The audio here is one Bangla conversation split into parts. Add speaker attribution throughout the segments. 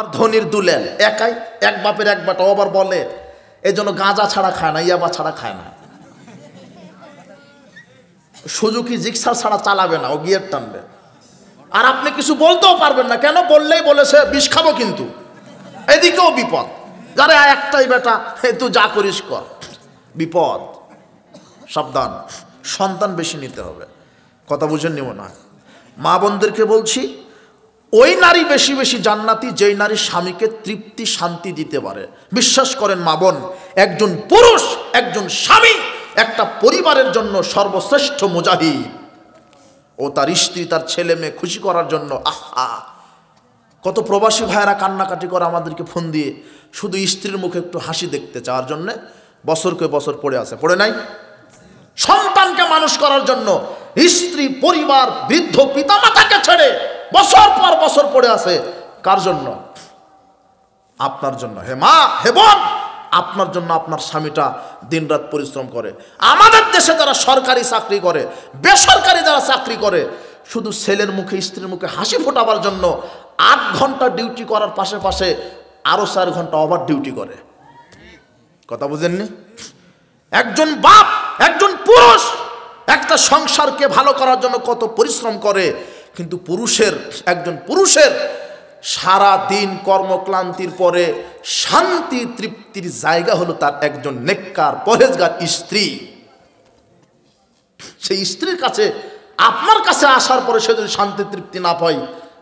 Speaker 1: আর ধনির দুলেন একাই এক বাপের এক বাটা আবার বলে এই জন্য গাঁজা ছাড়া খায় না, ইয়াবা ছাড়া খায় না, সুজুকি জিক্সার ছাড়া চালাবে না, ও গিয়ার টানবে। আর আপনি কিছু বলতেও পারবেন না, কেন? বললেই বলেছে বিষ খাবো, কিন্তু এদিকেও বিপদ। যারা একটাই বেটা, তুই যা করিস কর, বিপদ। সাবধান, সন্তান বেশি নিতে হবে। কথা বুঝেন নিব না। মা বোনদেরকে বলছি, ওই নারী বেশি বেশি জান্নাতি যেই নারী স্বামীকে তৃপ্তি শান্তি দিতে পারে। বিশ্বাস করেন মা বোন, একজন পুরুষ, একজন স্বামী একটা পরিবারের জন্য সর্বশ্রেষ্ঠ মুজাহিদ। ও তার স্ত্রী, তার ছেলে মেয়ে খুশি করার জন্য আহা, কত প্রবাসী ভাইয়েরা কান্নাকাটি করে আমাদেরকে ফোন দিয়ে, শুধু স্ত্রীর মুখে একটু হাসি দেখতে চাওয়ার জন্য বছরকে বছর পড়ে আছে, পড়ে নাই? সন্তানকে মানুষ করার জন্য স্ত্রী, পরিবার, বৃদ্ধ পিতামাতাকে ছেড়ে বছর পর বছর পড়ে আছে। কার জন্য? আপনার জন্য। হে মা, হে বোন, আপনার জন্য আপনার স্বামীটা দিনরাত পরিশ্রম করে। আমাদের দেশে যারা সরকারি চাকরি করে, বেসরকারি যারা চাকরি করে, শুধু ছেলের মুখে, স্ত্রীর মুখে হাসি ফোটাবার জন্য 8 ঘন্টা ডিউটি করার পাশে পাশে আরো 4 ঘন্টা ওভার ডিউটি করে। কথা বুঝেননি? একজন বাপ, একজন পুরুষ একটা সংসারকে ভালো করার জন্য কত পরিশ্রম করে, কিন্তু একজন পুরুষের সারা দিন কর্মক্লান্তির পরে শান্তি তৃপ্তির জায়গা হলো তার একজন নেককার পরহেজগার স্ত্রী। সেই স্ত্রীর কাছে, আপনার কাছে আসার পরে সে যদি শান্তি তৃপ্তি না পায়,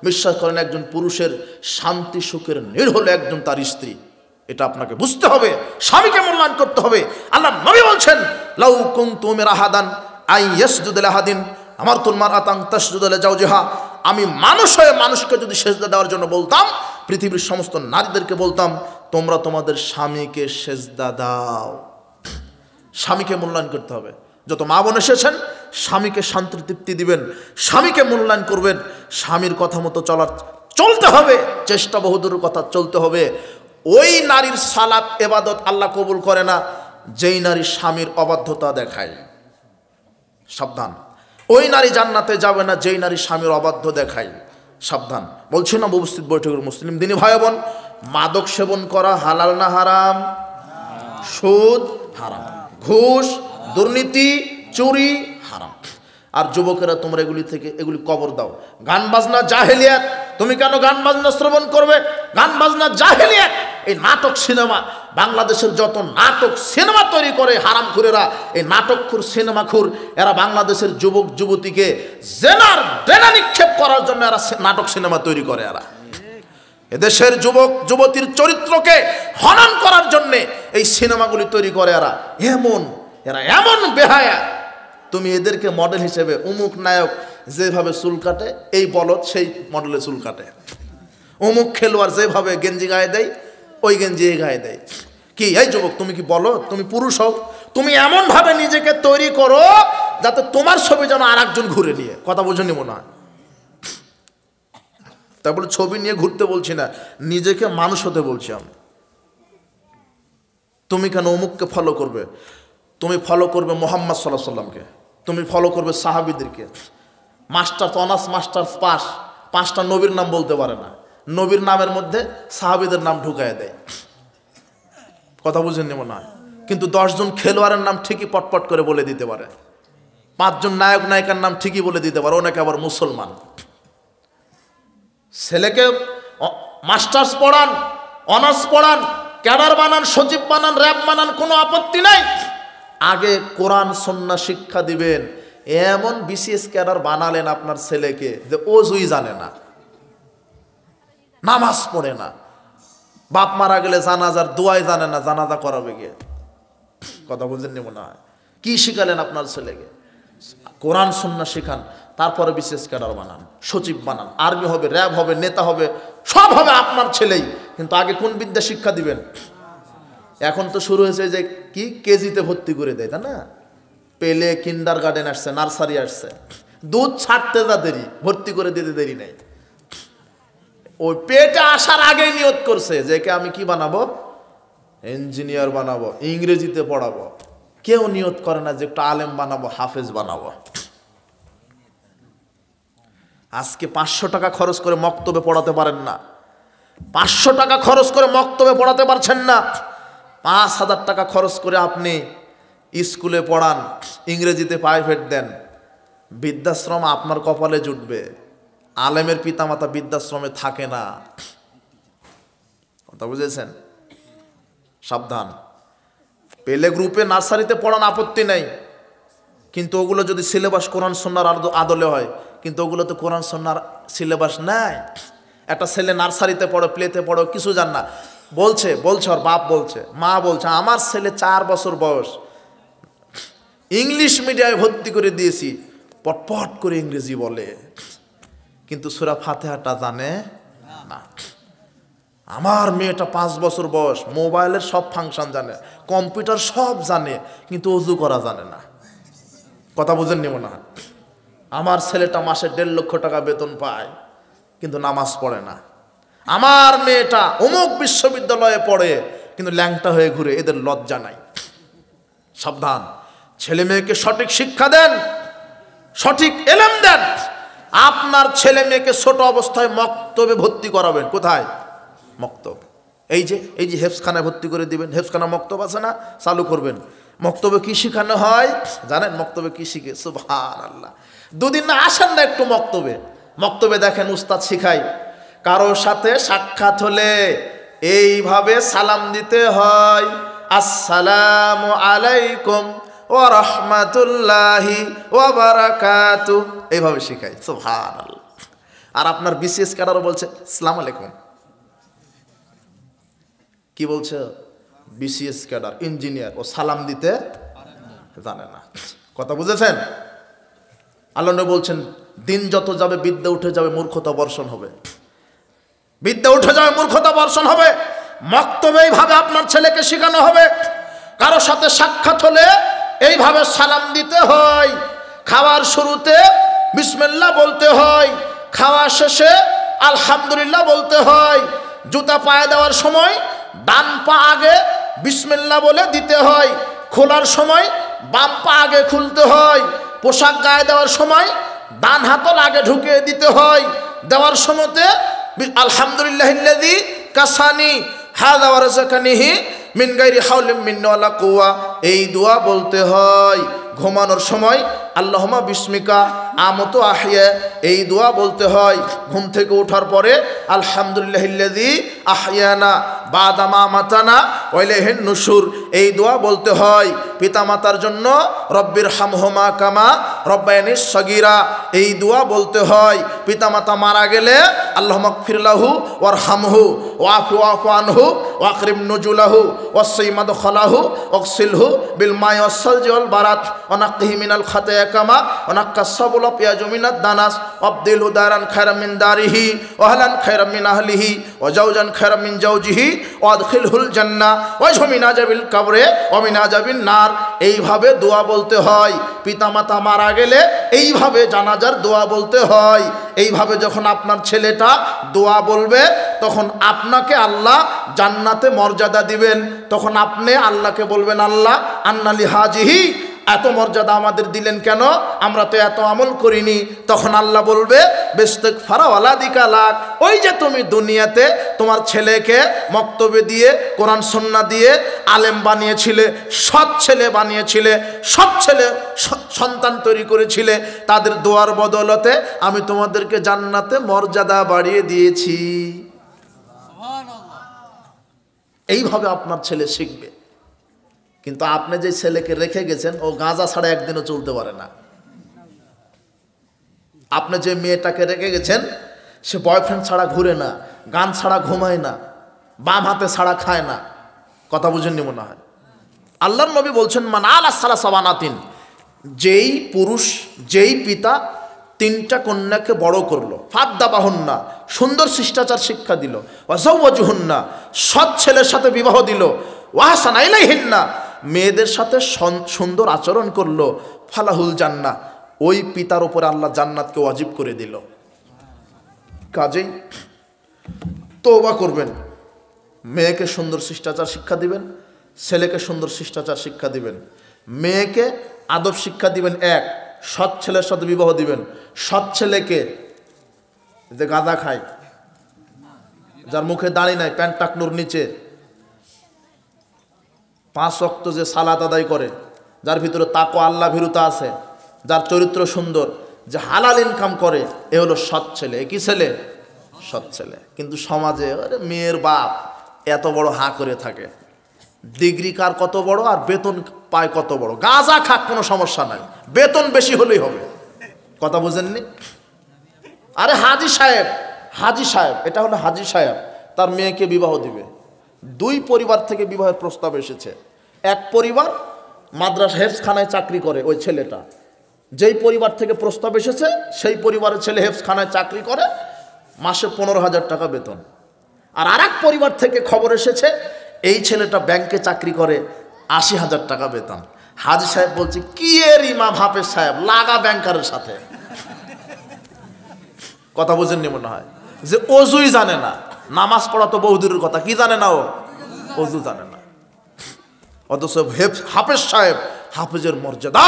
Speaker 1: বিশ্বাস করেন একজন পুরুষের শান্তি সুখের নীড় হলো একজন তার স্ত্রী। এটা আপনাকে বুঝতে হবে, স্বামীকে মূল্যায়ন করতে হবে। আল্লাহ নবী বলছেন, লাউ কুনতুম রাহাদান আই ইয়াসজুদু লিহাদিন আমারতুল মারআতান তাসজুদু লিজাওজিহা। আমি মানুষ হয়ে মানুষকে যদি সেজদা দেওয়ার জন্য বলতাম, পৃথিবীর সমস্ত নারীদেরকে বলতাম, তোমরা তোমাদের স্বামীকে সেজদা দাও। স্বামীকে মূল্যায়ন করতে হবে। যত মা বোন এসেছেন, স্বামীকে শান্তি তৃপ্তি দিবেন, স্বামীকে মূল্যায়ন করবেন, স্বামীর কথা মতো চলতে হবে, চেষ্টা বহুদূর কথা চলতে হবে। ওই নারীর সালাত ইবাদত আল্লাহ কবুল করে না যেই নারী স্বামীর অবাধ্যতা দেখায়। সাবধান, ওই নারী জান্নাতে যাবে না যেই নারী স্বামীর অবাধ্য দেখায়। সাবধান। বলছি না উপস্থিত বৈঠকের মুসলিম দিনী ভাই বোন, মাদক সেবন করা হালাল না হারাম? সুদ হারাম, ঘুষ, দুর্নীতি, চুরি হারাম। আর যুবকেরা, তোমরা এগুলি কবর দাও। গান বাজনা জাহেলিয়াত। তুমি কেন গান বাজনা শ্রবণ করবে? গান বাজনা জাহেলিয়াত। এই নাটক সিনেমা, বাংলাদেশের যত নাটক সিনেমা তৈরি করে হারামখুরেরা, এই নাটকখুর, সিনেমাখুর, এরা বাংলাদেশের যুবক যুবতীকে জেনার ডেনা নিক্ষেপ করার জন্য এরা নাটক সিনেমা তৈরি করে। এদেশের যুবক যুবতীর চরিত্রকে হনন করার জন্যে এই সিনেমাগুলি তৈরি করে এরা এমন বেহায়া। তুমি এদেরকে মডেল হিসেবে, অমুক নায়ক যেভাবে চুল কাটে, এই বলদ সেই মডেলে চুল কাটে, অমুক খেলোয়াড় যেভাবে গেঞ্জি গায়ে দেয়, ওই গেঞ্জি গায়ে দেয়। কি এই যুবক, তুমি কি বলো? তুমি পুরুষ হও, তুমি এমন ভাবে নিজেকে তৈরি করো যাতে তোমার ছবি যেন আর একজন ঘুরে নিয়ে। কথা বুঝে মনে হয়? তাই বলে ছবি নিয়ে ঘুরতে বলছি না, নিজেকে মানুষ হতে বলছি আমি। তুমি কেন অমুককে ফলো করবে? তুমি ফলো করবে মুহাম্মদ সাল্লাল্লাহু আলাইহি ওয়াসাল্লামকে, তুমি ফলো করবে সাহাবীদেরকে। মাস্টার অনার্স মাস্টার্স পাস, 5টা নবীর নাম বলতে পারে না, নবীর নামের মধ্যে সাহাবীদের নাম ঢুকায় দেয়। কথা বুঝেননি মনে হয়? কিন্তু 10 জন খেলোয়াড়ের নাম ঠিকই পটপট করে বলে দিতে পারে, 5 জন নায়ক নায়িকার নাম ঠিকই বলে দিতে পারে, ওনাকে আবার মুসলমান। ছেলেকে মাস্টার্স পড়ান, অনার্স পড়ান, ক্যাডার বানান, সচিব বানান, র্যাব বানান, কোনো আপত্তি নাই। আগে কোরআন সুন্নাহ শিক্ষা দিবেন। এমন বিসিএস ক্যাডার বানালেন আপনার ছেলেকে যে ওযুই জানে না, নামাজ পড়ে না, বাপ মারা গেলে জানাজার দোয়াই জানে না, জানাজা করাবে গিয়ে। কথা বুঝেননি মনে হয়? কি শিখালেন আপনার ছেলেকে? কোরআন সুন্নাহ শিখান, তারপরে বিসিএস ক্যাডার বানান, সচিব বানান, আর্মি হবে, র্যাব হবে, নেতা হবে, সব হবে আপনার ছেলেই। কিন্তু আগে কোন বিদ্যা শিক্ষা দিবেন? এখন তো শুরু হয়েছে যে কি কেজিতে ভর্তি করে দেয়, তাই না? পেলে কিন্ডার গার্ডেন আসছে, নার্সারি আসছে, দুধ ছাড়তে যা দেরি, ভর্তি করে দিতে দেরি নেই। ওই পেটে আসার আগেই নিয়ত করছে যে কে আমি কি বানাবো, ইঞ্জিনিয়ার বানাবো, ইংরেজিতে পড়াবো। কেউ নিয়ত করে না যে একটা আলেম বানাবো, হাফেজ বানাবো। আজকে 500 টাকা খরচ করে মক্তবে পড়াতে পারেন না, 500 টাকা খরচ করে মক্তবে পড়াতে পারছেন না, 5000 টাকা খরচ করে আপনি স্কুলে পড়ান, ইংরেজিতে প্রাইভেট দেন, বৃদ্ধাশ্রম আপনার কপালে জুটবে। আলেমের পিতামাতা বৃদ্ধাশ্রমে থাকে না, কথা বুঝেছেন? সাবধান। পেলে গ্রুপে নার্সারিতে পড়ান, আপত্তি নেই, কিন্তু ওগুলো যদি সিলেবাস কোরআন সুন্নাহর আদলে হয়, কিন্তু ওগুলো তো কোরআন সুন্নাহর সিলেবাস নাই। একটা ছেলে নার্সারিতে পড়ো, প্লেতে পড়ো, কিছু জান না, বলছে ওর বাপ বলছে, মা বলছে, আমার ছেলে 4 বছর বয়স, ইংলিশ মিডিয়ামে ভর্তি করে দিয়েছি, পটপট করে ইংরেজি বলে, কিন্তু সূরা ফাতিহাটা জানে না। আমার মেয়েটা 5 বছর বয়স, মোবাইলের সব ফাংশন জানে, কম্পিউটার সব জানে, কিন্তু অজু করা জানে না। কথা বুঝেননি মনে হয়? আমার ছেলেটা মাসে 1.5 লক্ষ টাকা বেতন পায়, কিন্তু নামাজ পড়ে না। আমার মেয়েটা অমুক বিশ্ববিদ্যালয়ে পড়ে, কিন্তু ল্যাংটা হয়ে ঘুরে, এদের লজ্জা নাই। সাবধান, ছেলে মেয়েকে সঠিক শিক্ষা দেন, সঠিক এলেম দেন। আপনার ছেলে মেয়েকে ছোট অবস্থায় মক্তবে ভর্তি করাবেন। কোথায়? মক্তব। এই যে হেফজখানায় ভর্তি করে দিবেন, হেফজখানা মক্তব আছে না, চালু করবেন। মক্তবে কি শিখানো হয় জানেন? মক্তবে কি শিখে? সুবহানাল্লাহ। 2 দিন না আসেন না একটু মক্তবে, মক্তবে দেখেন উস্তাদ শিখায়, কারোর সাথে সাক্ষাৎ হলে এইভাবে সালাম দিতে হয়, আসসালামু আলাইকুম ওয়া রাহমাতুল্লাহি ওয়া বারাকাতুহু, এইভাবে শিখায়। সুবহানাল্লাহ। আর আপনার বিসিএস ক্যাডারও বলছে আসসালামু আলাইকুম। কি বলছে? বিসিএস ক্যাডার, ইঞ্জিনিয়ার, ও সালাম দিতে জানে না। কথা বুঝেছেন? আল্লাহ নবী বলছেন, দিন যত যাবে বিদ্যা উঠে যাবে, মূর্খতা বর্ষণ হবে। বিদ্যা উঠে যাবে, মূর্খতা বর্ষণ হবে। মক্তবে এইভাবে আপনার ছেলেকে শেখানো হবে, কারো সাথে সাক্ষাৎ হলে এইভাবে সালাম দিতে হয়, খাওয়ার শুরুতে বিসমিল্লাহ বলতে হয়, খাওয়া শেষে আলহামদুলিল্লাহ বলতে হয়, জুতা পায়ে দেওয়ার সময় ডান পা আগে বিসমিল্লাহ বলে দিতে হয়, খোলার সময় বাম পা আগে খুলতে হয়, পোশাক গায়ে দেওয়ার সময় ডান হাতল আগে ঢুকিয়ে দিতে হয়, দেওয়ার সময়তে আলহামদুলিল্লাহিল্লাযী কাসানি হাযা ওয়া রাযাকানিহি মিন গায়রি হাওলিন মিন্নি ওয়ালা কুওয়া, এই দোয়া বলতে হয়। ঘুমানোর সময় আল্লাহুম্মা বিসমিকা আমুতু আহইয়া, এই দোয়া বলতে হয়। ঘুম থেকে ওঠার পরে আলহামদুলিল্লাহিল্লাযী আহইয়ানা বাদা মা মাতানা ওয়া ইলাইহিন নুশুর, এই দোয়া বলতে হয়। পিতামাতার জন্য রব্বির হামহুমা কামা রব্বায়ানি সগীরা, এই দোয়া বলতে হয়। পিতামাতা মারা গেলে আল্লাহুম্মা গফির লাহু ওয়ারহামহু ওয়াফু আনহু ওয়াকরিম নুজুলাহু ওয়াসসি মাদখালাহু ওয়াগসিলহু বিল মাই ওয়াসসালজি ওয়াল বারাত ওয়ানাক্কিহি মিনাল খাতায়া কামা ওয়ানাক্কাস সাবুল পিয়াজু মিনাদ দানাস ওয়াবদিলহু দারান খায়রাম মিন দারিহি ওয়া আহলান খায়রাম মিন আহলিহি ওয়া জাওজান খায়রাম মিন জাওজিহি ওয়াদখিলহুল জান্নাহ ওয়াজহু মিন আযাবিল কবরে ওয়া মিন আযাবিন নার, এইভাবে দোয়া বলতে হয়। পিতামাতা মারা গেলে এইভাবে জানাজার দোয়া বলতে হয়। এইভাবে যখন আপনার ছেলেটা দোয়া বলবে, তখন আপনাকে আল্লাহ জান্নাতে মর্যাদা দিবেন। তখন আপনি আল্লাহকে বলবেন, আল্লাহ আন্নালি হাজিহি, এত মর্যাদা আমাদের দিলেন কেন, আমরা তো এত আমল করিনি। তখন আল্লাহ বলবে বিস্তিগফার ওয়ালাদিকা লাক, ওই যে তুমি দুনিয়াতে তোমার ছেলেকে মক্তবে দিয়ে কোরআন সুন্নাহ দিয়ে আলেম বানিয়েছিলে, সৎ ছেলে বানিয়েছিলে, সৎ ছেলে সন্তান তৈরি করেছিলে, তাদের দোয়ার বদলতে আমি তোমাদেরকে জান্নাতে মর্যাদা বাড়িয়ে দিয়েছি। এইভাবে আপনার ছেলে শিখবে। কিন্তু আপনি যে ছেলেকে রেখে গেছেন, ও গাঁজা ছাড়া একদিনও চলতে পারে না। আপনি যে মেয়েটাকে রেখে গেছেন, সে বয়ফ্রেন্ড ছাড়া ঘুরে না, গান ছাড়া ঘুমায় না, বাম হাতে ছাড়া খায় না। কথা বুঝেননি মনে হয়? আল্লাহর নবী বলছেন, মান আলা সালাসা বানাতিন, যেই পুরুষ, যেই পিতা 3টা কন্যাকে বড় করলো, ফাদ্দাবাহুন্না, সুন্দর শিষ্টাচার শিক্ষা দিল, ওয়াজাওয়াজুহুন্না, সৎ ছেলের সাথে বিবাহ দিল, ওয়াহসানা ইলাইহিন্না, মেয়েদের সাথে সুন্দর আচরণ করলো, ফালাহুল জান্নাহ, ওই পিতার উপরে আল্লাহ জান্নাতকে ওয়াজিব করে দিল। কাজেই তওবা করবেন, মেয়েকে সুন্দর শিষ্টাচার শিক্ষা দিবেন, ছেলেকে সুন্দর শিষ্টাচার শিক্ষা দিবেন। মেয়েকে আদব শিক্ষা দিবেন, এক সৎ ছেলের সাথে বিবাহ দিবেন। সৎ ছেলেকে যে গাঁজা খায়, যার মুখে দাড়ি নাই, প্যান্ট টাকনুর নিচে, 5 ওয়াক্ত যে সালাত আদায় করে, যার ভিতরে তাকওয়া আল্লাহ ভীরুতা আছে, যার চরিত্র সুন্দর, যে হালাল ইনকাম করে, এ হলো সৎ ছেলে। কি ছেলে? সৎ ছেলে। কিন্তু সমাজে মেয়ের বাপ এত বড় হাঁ করে থাকে, ডিগ্রি কার কত বড় আর বেতন পায় কত বড়, গাঁজা খাক কোনো সমস্যা নাই, বেতন বেশি হলেই হবে। কথা বুঝেননি? আরে হাজি সাহেব, হাজি সাহেব, এটা হলো হাজি সাহেব, তার মেয়েকে বিবাহ দিবে। 2 পরিবার থেকে বিবাহের প্রস্তাব এসেছে। এক পরিবার মাদ্রাসা হেফজখানায় চাকরি করে ওই ছেলেটা, যেই পরিবার থেকে প্রস্তাব এসেছে সেই পরিবারের ছেলে হেফজখানায় চাকরি করে, মাসে 15,000 টাকা বেতন। আর আরেক পরিবার থেকে খবর এসেছে এই ছেলেটা ব্যাংকে চাকরি করে, 80,000 টাকা বেতন। হাজি সাহেব বলছে, কি এর ইমাম হাফেজ সাহেব, লাগা ব্যাংকারের সাথে। কথা বুঝেননি মনে হয়, যে অজুই জানে না, নামাজ পড়া তো বহুদূরের কথা, কি জানে না ও? অজু জানে না। অথচ হাফেজ সাহেব, হাফেজের মর্যাদা,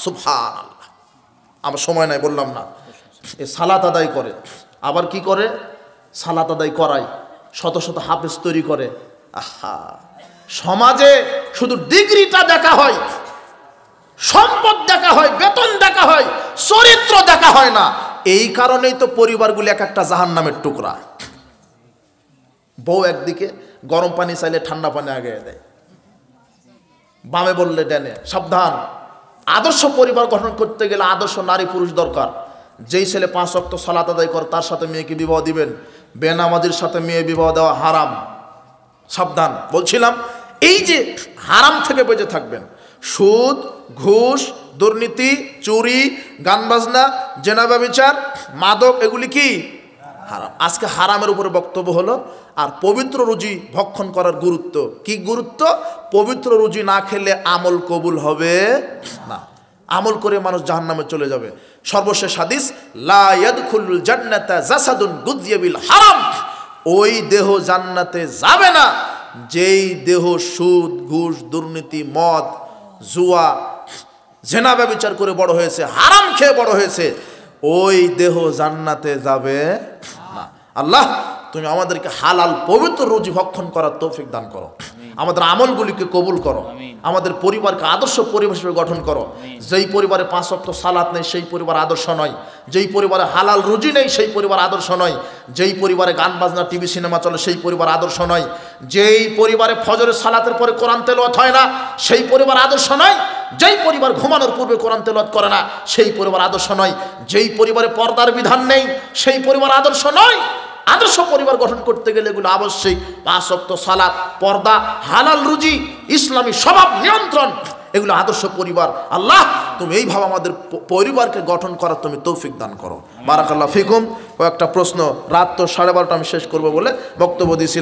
Speaker 1: সুবহানাল্লাহ। আমার সময় নাই, বললাম না। এ সালাত আদায় করে, আবার কি করে? সালাত আদায় করায়, শত শত হাফেজ তৈরি করে। আহা, সমাজে শুধু ডিগ্রিটা দেখা হয়, সম্পদ দেখা হয়, বেতন দেখা হয়, চরিত্র দেখা হয় না। এই কারণেই তো পরিবারগুলি এক একটা জাহান্নামের টুকরা। বউ একদিকে গরম পানি চাইলে ঠান্ডা পানি আগে দেয়, বামে বললে ডানে। সাবধান, আদর্শ পরিবার গঠন করতে গেলে আদর্শ নারী পুরুষ দরকার। যেই ছেলে 5 ওয়াক্ত সালাত আদায় করে তার সাথে মেয়েকে বিবাহ দিবেন, বেনামাজির সাথে মেয়ে বিবাহ দেওয়া হারাম। সাবধান বলছিলাম, এই যে হারাম থেকে বেঁচে থাকবেন। সুদ, ঘুষ, দুর্নীতি, চুরি, গান বাজনা, জেনা ব্যভিচার, মাদক, এগুলি কি হারাম। আজকে হারামের উপরে বক্তব্য হলো। আর পবিত্র রুজি ভক্ষণ করার গুরুত্ব কি? গুরুত্ব, পবিত্র রুজি না খেলে আমল কবুল হবে না, আমল করে মানুষ জাহান্নামে চলে যাবে। সর্বশেষ হাদিস, লা ইয়াদখুলুল জান্নাতা জাসাদুন গুযিয়া বিল হারাম, ওই দেহ জান্নাতে যাবে না যেই দেহ সুদ, ঘুষ, দুর্নীতি, মদ, জুয়া, জেনা ব্যভিচার করে বড় হয়েছে, হারাম খেয়ে বড় হয়েছে, ওই দেহ জান্নাতে যাবে না। আল্লাহ, তুমি আমাদেরকে হালাল পবিত্র রুজি ভক্ষণ করার তৌফিক দান করো, আমাদের আমলগুলিকে কবুল করো, আমাদের পরিবারকে আদর্শ পরিবেশ গঠন করো। যেই পরিবারে 5 ওয়াক্ত সালাত নেই সেই পরিবার আদর্শ নয়, যেই পরিবারে হালাল রুজি নেই সেই পরিবার আদর্শ নয়, যেই পরিবারে গান বাজনা, টিভি সিনেমা চলে সেই পরিবার আদর্শ নয়, যেই পরিবারে ফজরের সালাতের পরে কোরআন তেলাওয়াত হয় না সেই পরিবার আদর্শ নয়, যেই পরিবার ঘুমানোর পূর্বে কোরআন তেলাওয়াত করে না সেই পরিবার আদর্শ নয়, যেই পরিবারে পর্দার বিধান নেই সেই পরিবার আদর্শ নয়। আদর্শ পরিবার গঠন করতে গেলে এগুলো আবশ্যক। 5 ওয়াক্ত সালাত, পর্দা, হালাল রুজি, ইসলামী স্বভাব নিয়ন্ত্রণ, এগুলো আদর্শ পরিবার। আল্লাহ, তুমি এইভাবে আমাদের পরিবারকে গঠন করার তুমি তৌফিক দান করো। বারাকাল্লাহ ফিকুম। কয়েকটা প্রশ্ন, রাত তো 12:30 আমি শেষ করবো বলে বক্তব্য দিয়েছি।